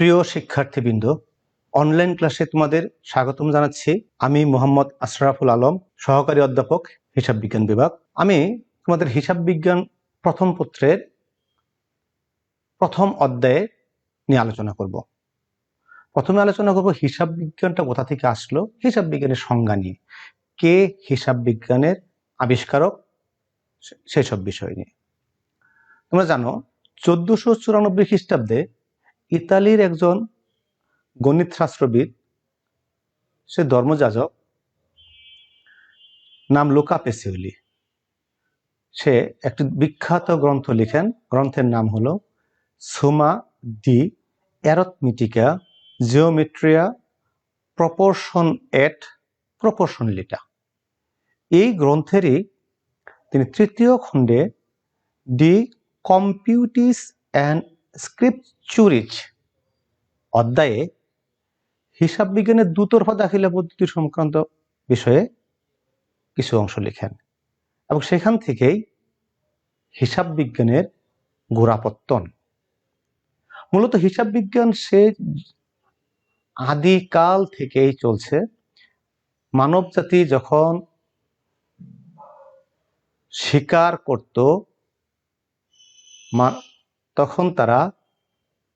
প্রিয় শিক্ষার্থীবৃন্দ, অনলাইন ক্লাসে তোমাদের স্বাগতম জানাচ্ছি। আমি মোহাম্মদ আশরাফুল আলম, সহকারী অধ্যাপক, হিসাব বিজ্ঞান বিভাগ। আমি তোমাদের হিসাব বিজ্ঞান প্রথম পত্রের প্রথম অধ্যায়ে নিয়ে আলোচনা করব। প্রথমে আলোচনা করব হিসাব বিজ্ঞানটা কোথা থেকে আসলো, হিসাব বিজ্ঞানের সংজ্ঞা নিয়ে, কে হিসাব বিজ্ঞানের আবিষ্কারক, সেসব বিষয় নিয়ে। তোমরা জানো 1494 খ্রিস্টাব্দে ইতালির একজন গণিত শাস্ত্রবিদ, সে ধর্মযাজক, নাম লুকা পেসিওলি, সে একটি বিখ্যাত গ্রন্থ লিখেন। গ্রন্থের নাম হলো সুমা ডি অ্যারথমেটিকা জিওমেট্রিয়া প্রপোর্শন এট প্রপোর্শনলিটা। এই গ্রন্থেরই তিনি তৃতীয় খণ্ডে ডি কম্পিউটিস অ্যান্ড স্ক্রিপচুরিজ অধ্যায়ে হিসাব বিজ্ঞানের দুতরফা দাখিলা পদ্ধতি সংক্রান্ত বিষয়ে কিছু অংশ লিখেন এবং সেখান থেকেই হিসাব বিজ্ঞানের গোড়াপত্তন। মূলত হিসাব বিজ্ঞান সে আদিকাল থেকেই চলছে। মানব জাতি যখন শিকার করত তখন তারা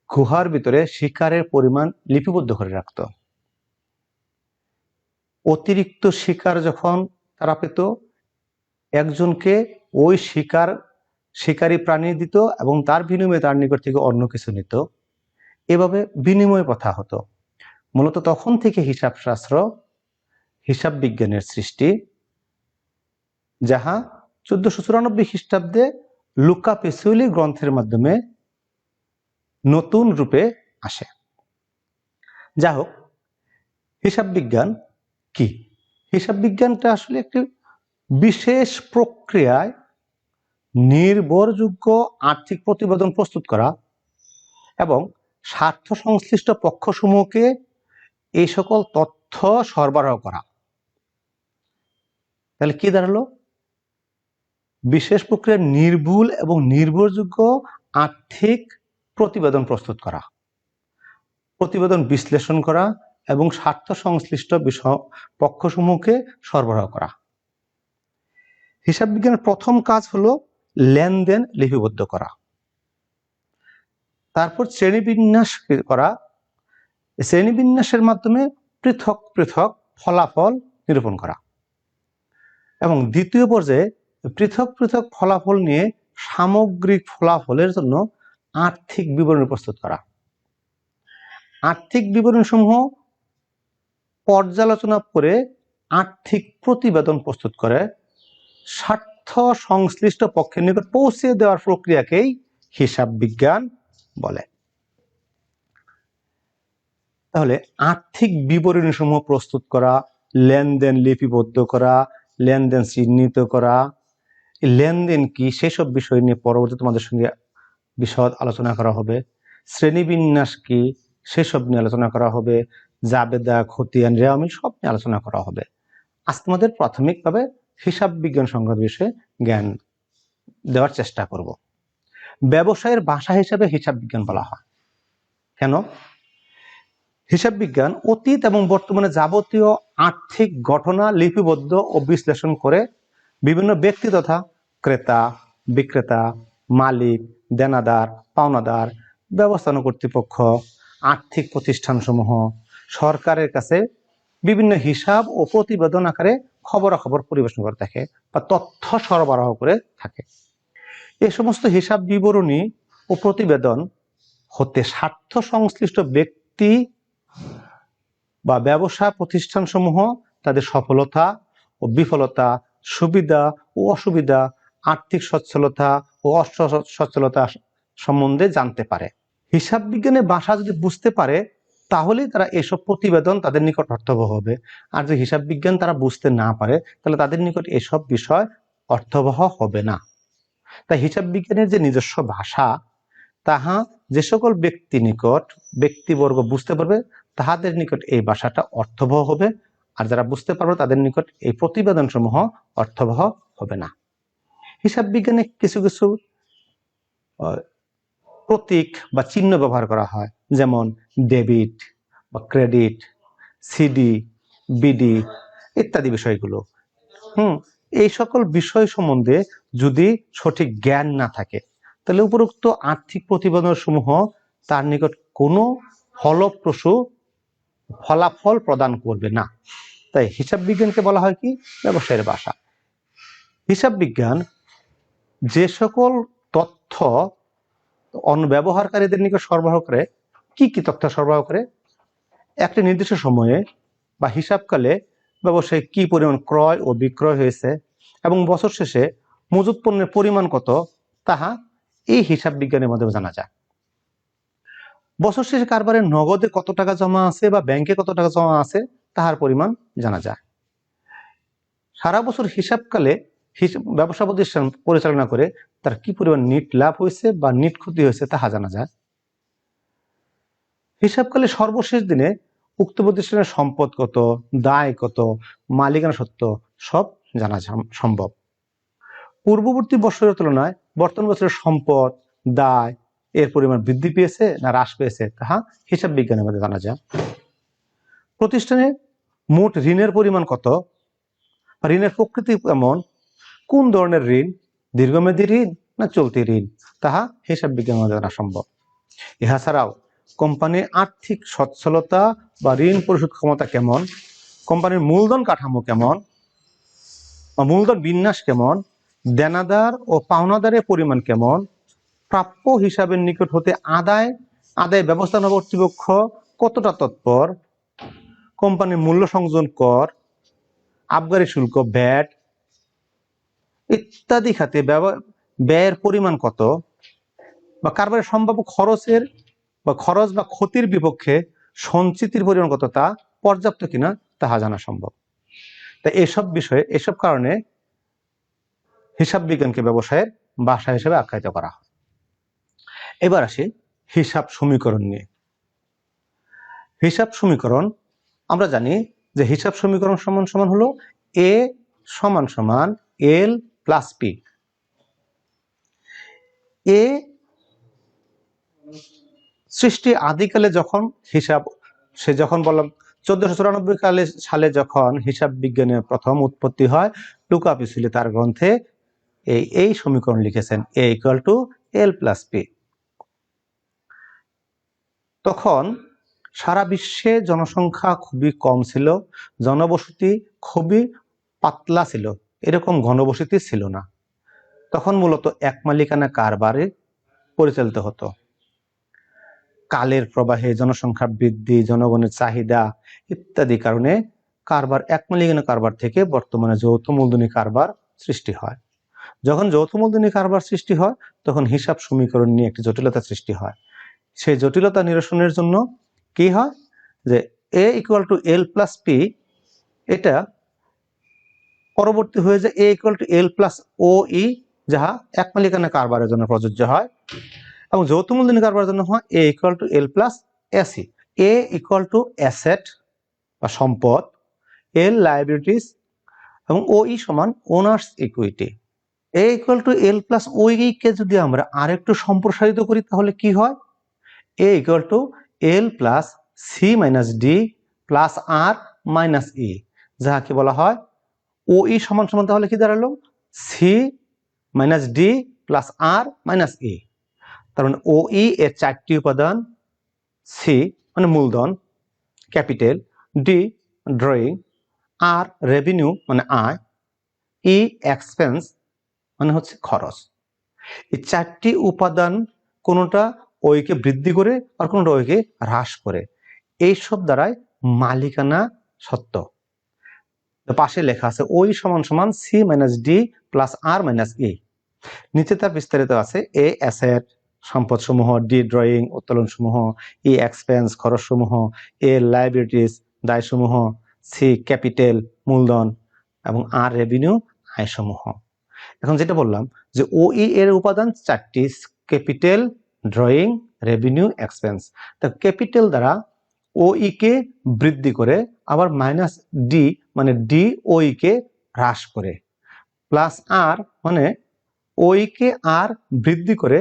গুহার ভিতরে শিকারের পরিমাণ লিপিবদ্ধ করে রাখত। অতিরিক্ত শিকার যখন তারা পেত, একজনকে ওই শিকারী প্রাণী দিত এবং তার বিনিময়ে তার নিকট থেকে অন্য কিছু নিত। এভাবে বিনিময় প্রথা হতো। মূলত তখন থেকে হিসাবশাস্ত্র, হিসাব বিজ্ঞানের সৃষ্টি, যাহা 1494 খ্রিস্টাব্দে লুকা পেসিওলি গ্রন্থের মাধ্যমে নতুন রূপে আসে। যা হোক, হিসাব বিজ্ঞান কি? হিসাব বিজ্ঞানটা আসলে একটি বিশেষ প্রক্রিয়ায় নির্ভরযোগ্য আর্থিক প্রতিবেদন প্রস্তুত করা এবং স্বার্থ সংশ্লিষ্ট পক্ষসমূহকে এই সকল তথ্য সরবরাহ করা। তাহলে কি দাঁড়ালো? বিশেষ প্রক্রিয়ার নির্ভুল এবং নির্ভরযোগ্য আর্থিক প্রতিবেদন প্রস্তুত করা, প্রতিবেদন বিশ্লেষণ করা এবং স্বার্থ সংশ্লিষ্ট বিষয় পক্ষসমূহকে সরবরাহ করা। হিসাব বিজ্ঞানের প্রথম কাজ হলো লেনদেন লিপিবদ্ধ করা, তারপর শ্রেণীবিন্যাস করা, শ্রেণীবিন্যাসের মাধ্যমে পৃথক পৃথক ফলাফল নিরূপণ করা এবং দ্বিতীয় পর্যায়ে পৃথক পৃথক ফলাফল নিয়ে সামগ্রিক ফলাফলের জন্য আর্থিক বিবরণী প্রস্তুত করা। আর্থিক বিবরণসমূহ পর্যালোচনা করে আর্থিক প্রতিবেদন প্রস্তুত করে স্বার্থ সংশ্লিষ্ট পক্ষের নিকট পৌঁছে দেওয়ার প্রক্রিয়াকেই হিসাব বিজ্ঞান বলে। তাহলে আর্থিক বিবরণীসমূহ প্রস্তুত করা, লেনদেন লিপিবদ্ধ করা, লেনদেন চিহ্নিত করা, লেনদেন কি সেসব বিষয় নিয়ে পরবর্তী তোমাদের সঙ্গে বিশদ আলোচনা করা হবে। শ্রেণীবিন্যাস কি সেসব নিয়ে আলোচনা করা হবে। জাবেদা, খতিয়ান, রেওয়ামিল সব নিয়ে আলোচনা করা হবে। আজ তোমাদের প্রাথমিকভাবে হিসাব বিজ্ঞান সংক্রান্ত বিষয়ে জ্ঞান দেওয়ার চেষ্টা করব। ব্যবসায়ের ভাষা হিসাবে হিসাব বিজ্ঞান বলা হয়। কেন? হিসাব বিজ্ঞান অতীত এবং বর্তমানে যাবতীয় আর্থিক ঘটনা লিপিবদ্ধ ও বিশ্লেষণ করে বিভিন্ন ব্যক্তি তথা ক্রেতা, বিক্রেতা, মালিক, দেনাদার, পাওনাদার, ব্যবস্থাপনা কর্তৃপক্ষ, আর্থিক প্রতিষ্ঠানসমূহ, সরকারের কাছে বিভিন্ন হিসাব ও প্রতিবেদন আকারে খবরাখবর পরিবেশন করে থাকে বা তথ্য সরবরাহ করে থাকে। এই সমস্ত হিসাব বিবরণী ও প্রতিবেদন হতে স্বার্থ সংশ্লিষ্ট ব্যক্তি বা ব্যবসা প্রতিষ্ঠানসমূহ তাদের সফলতা ও বিফলতা, সুবিধা ও অসুবিধা, আর্থিক সচ্ছলতা ও অসচ্ছলতা সম্বন্ধে জানতে পারে। হিসাব বিজ্ঞানের ভাষা যদি বুঝতে পারে তাহলেই তারা এসব প্রতিবেদন তাদের নিকট অর্থবহ হবে। আর যদি হিসাব বিজ্ঞান তারা বুঝতে না পারে তাহলে তাদের নিকট এসব বিষয় অর্থবহ হবে না। তাই হিসাব বিজ্ঞানের যে নিজস্ব ভাষা, তাহা যে সকল ব্যক্তিবর্গ বুঝতে পারবে তাহাদের নিকট এই ভাষাটা অর্থবহ হবে, আর যারা বুঝতে পারবে তাদের নিকট এই প্রতিবেদন সমূহ অর্থবহ হবে না। হিসাব বিজ্ঞানে কিছু কিছু প্রতীক বা চিহ্ন ব্যবহার করা হয়, যেমন ডেবিট বা ক্রেডিট, সিডি, বিডি ইত্যাদি বিষয়গুলো। এই সকল বিষয় সম্বন্ধে যদি সঠিক জ্ঞান না থাকে, তাহলে উপরোক্ত আর্থিক প্রতিবেদন সমূহ তার নিকট কোনো ফলপ্রসূ ফলাফল প্রদান করবে না। তাই হিসাব বিজ্ঞানকে বলা হয় কি? ব্যবসায়ের ভাষা। হিসাব বিজ্ঞান যে সকল তথ্য ব্যবহারকারীদের নিকট সরবরাহ করে, কি কি তথ্য সরবরাহ করে? একটি নির্দিষ্ট সময়ে বা হিসাবকালে ব্যবসায় কি পরিমাণ ক্রয় ও বিক্রয় হয়েছে এবং বছর শেষে মজুত পণ্যের পরিমাণ কত, তাহা এই হিসাব বিজ্ঞানের মাধ্যমে জানা যায়। বছর শেষে কারবারে নগদে কত টাকা জমা আছে বা ব্যাংকে কত টাকা জমা আছে, তাহার পরিমাণ জানা যায়। সারা বছর হিসাবকালে ব্যবসা প্রতিষ্ঠান পরিচালনা করে তার কি পরিমাণ নিট লাভ হয়েছে বা নিট ক্ষতি হয়েছে তাহা জানা যায়। হিসাবকালে সর্বশেষ দিনে উক্ত প্রতিষ্ঠানের সম্পদ কত, দায় কত, মালিকানা সত্ত্ব সব জানা সম্ভব। পূর্ববর্তী বছরের তুলনায় বর্তমান বছরের সম্পদ, দায় এর পরিমাণ বৃদ্ধি পেয়েছে না হ্রাস পেয়েছে, তাহা হিসাব বিজ্ঞানের মধ্যে জানা যায়। প্রতিষ্ঠানে মোট ঋণের পরিমাণ কত, ঋণের প্রকৃতি কেমন, কোন ধরনের ঋণ, দীর্ঘমেয়াদী ঋণ না চলতি ঋণ, তাহা হিসাব বিজ্ঞানের মধ্যে জানা সম্ভব। ইহা ছাড়াও কোম্পানির আর্থিক সচ্ছলতা বা ঋণ পরিশোধ ক্ষমতা কেমন, কোম্পানির মূলধন কাঠামো কেমন বা মূলধন বিন্যাস কেমন, দেনাদার ও পাওনাদারের পরিমাণ কেমন, প্রাপ্য হিসাবের নিকট হতে আদায় ব্যবস্থাপনা কর্তৃপক্ষ কতটা তৎপর, কোম্পানির মূল্য সংযোজন কর, আবগারি শুল্ক, ভ্যাট ইত্যাদি খাতে ব্যয়ের পরিমাণ কত, বা কারবারের সম্ভাব্য খরচ বা ক্ষতির বিপক্ষে সঞ্চিতির পরিমাণ কত, তা পর্যাপ্ত কিনা তাহা জানা সম্ভব। তাই এসব বিষয়ে, এসব কারণে হিসাব বিজ্ঞানকে ব্যবসায়ের ভাষা হিসেবে আখ্যায়িত করা হয়। এবার আসি হিসাব সমীকরণ নিয়ে। হিসাব সমীকরণ আমরা জানি যে হিসাব সমীকরণ সমান সমান হলো এ সমান সমান এল প্লাস পি। এ সৃষ্টি আদিকালে যখন যখন বললাম 1494 সালে যখন হিসাব বিজ্ঞানের প্রথম উৎপত্তি হয়, লুকা পিসুলি তার গ্রন্থে এই সমীকরণ লিখেছেন, A equal to L plus P. তখন সারা বিশ্বে জনসংখ্যা খুবই কম ছিল, জনবসতি খুবই পাতলা ছিল, এরকম ঘনবসতি ছিল না। তখন মূলত এক মালিকানা কারবারে পরিচালিত হতো। কালের প্রবাহে জনসংখ্যা বৃদ্ধি, জনগণের চাহিদা ইত্যাদি কারণে এক মালিকানা কারবার থেকে বর্তমানে যৌথ মূলধনী কারবার সৃষ্টি হয়। যখন যৌথ মূলধনী কারবার সৃষ্টি হয়, তখন হিসাব সমীকরণ নিয়ে একটি জটিলতা সৃষ্টি হয়। সেই জটিলতা নিরসনের জন্য কি হয়, যে A equal to L plus P, এটা পরবর্তী হয়ে যায় A equal to L plus O E, যাহা এক মালিকানা কারবারের জন্য প্রযোজ্য হয়, এবং যৌথ মূলধনী কারবারের জন্য হয় A equal to L plus AC. A equal to asset বা সম্পদ, এল লায়াবিলিটিস এবং ও ই সমান owner's equity. A equal to L plus O E কে যদি আমরা আরেকটু সম্প্রসারিত করি, তাহলে কি হয়, A equal to L plus C minus D plus R minus E, যাহাকে বলা হয় ও ই সমান সমান, তাহলে কি দাঁড়ালো, C minus D plus R minus ই। তার মানে ও ই এর চারটি উপাদান, সি মানে মূলধন ক্যাপিটাল, ডি ড্রয়িং, আর রেভিনিউ মানে আয়, ই এক্সপেন্স মানে হচ্ছে খরচ। এই চারটি উপাদান কোনোটা ওইকে বৃদ্ধি করে আর কোনোটা ওইকে হ্রাস করে, এইসব দ্বারাই মালিকানা সত্ত্ব। পাশে লেখা আছে ওই সমান সমান C minus D plus R minus ই। নিচে তার বিস্তারিত আছে, এ অ্যাসেট সম্পদ সমূহ, ডি ড্রয়িং উত্তোলন সমূহ, ই এক্সপেন্স খরচ সমূহ, এ লায়াবিলিটিস দায় সমূহ, সি ক্যাপিটাল মূলধন এবং আর রেভিনিউ আয় সমূহ। এখন যেটা বললাম যে ও ই এর উপাদান চারটি, ক্যাপিটাল, ড্রয়িং, রেভিনিউ, এক্সপেন্স। তা ক্যাপিটাল দ্বারা ও ই কে বৃদ্ধি করে, আবার মাইনাস ডি মানে ডি ও ই কে হ্রাস করে, প্লাস আর মানে ওই কে আর বৃদ্ধি করে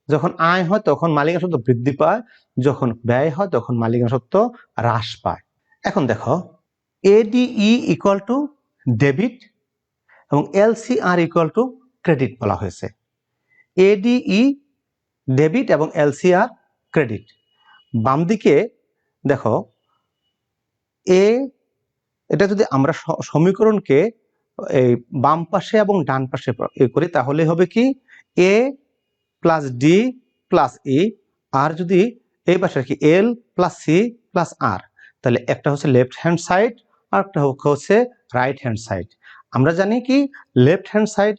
যখন আয় হয় তখন মালিকানা সত্ত্ব বৃদ্ধি পায়, যখন ব্যয় হয় তখন মালিকানা সত্ত্ব হ্রাস পায়। এখন দেখো, এডিই ইকুয়াল টু ডেবিট এবং এলসিআর ইকুয়াল টু ক্রেডিট বলা হয়েছে। এডিই ডেবিট এবং এলসিআর ক্রেডিট। বাম দিকে দেখো, এটা যদি আমরা সমীকরণকে এই বাম পাশে এবং ডান পাশে করি তাহলে হবে কি এ প্লাস ডি প্লাস ই, আর যদি এই পাশে কি এল প্লাস সি প্লাস আর, তাহলে একটা হচ্ছে লেফট হ্যান্ড সাইড আর একটা হচ্ছে রাইট হ্যান্ড সাইড। আমরা জানি কি লেফট হ্যান্ড সাইড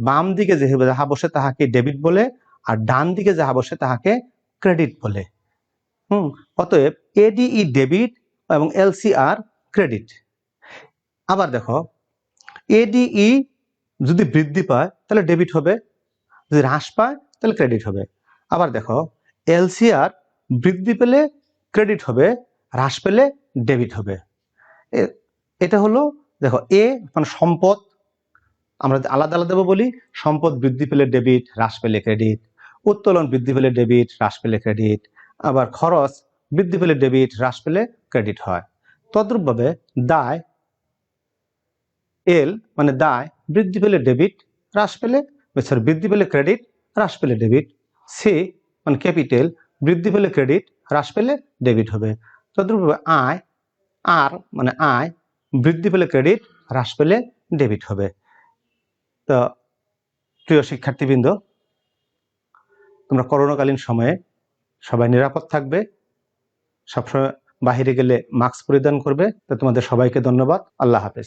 বাম দিকে যাহা বসে তাহাকে ডেবিট বলে, আর ডান দিকে যাহা বসে তাহাকে ক্রেডিট বলে। অতএব এডিই ডেবিট এবং এলসিআর ক্রেডিট। আবার দেখো, এডিই যদি বৃদ্ধি পায় তাহলে ডেবিট হবে, যদি হ্রাস পায় তাহলে ক্রেডিট হবে। আবার দেখো, এলসিআর বৃদ্ধি পেলে ক্রেডিট হবে, হ্রাস পেলে ডেবিট হবে। এটা হলো দেখো এ মানে সম্পদ, আমরা আলাদা আলাদা বলি, সম্পদ বৃদ্ধি পেলে ডেবিট, হ্রাস পেলে ক্রেডিট। উত্তোলন বৃদ্ধি পেলে ডেবিট, হ্রাস পেলে ক্রেডিট। আবার খরচ বৃদ্ধি পেলে ডেবিট, হ্রাস পেলে ক্রেডিট হয়। তদ্রূপভাবে দায়, এল মানে দায় বৃদ্ধি পেলে ডেবিট, হ্রাস পেলে বৃদ্ধি পেলে ক্রেডিট, হ্রাস পেলে ডেবিট। সি মানে ক্যাপিটাল বৃদ্ধি পেলে ক্রেডিট, হ্রাস পেলে ডেবিট হবে। তদ্রূপভাবে আয়, আর মানে আয় বৃদ্ধি পেলে ক্রেডিট, হ্রাস পেলে ডেবিট হবে। তো প্রিয় শিক্ষার্থীবৃন্দ, তোমরা করোনাকালীন সময়ে সবাই নিরাপদ থাকবে, সবসময় বাহিরে গেলে মাস্ক পরিধান করবে। তো তোমাদের সবাইকে ধন্যবাদ। আল্লাহ হাফেজ।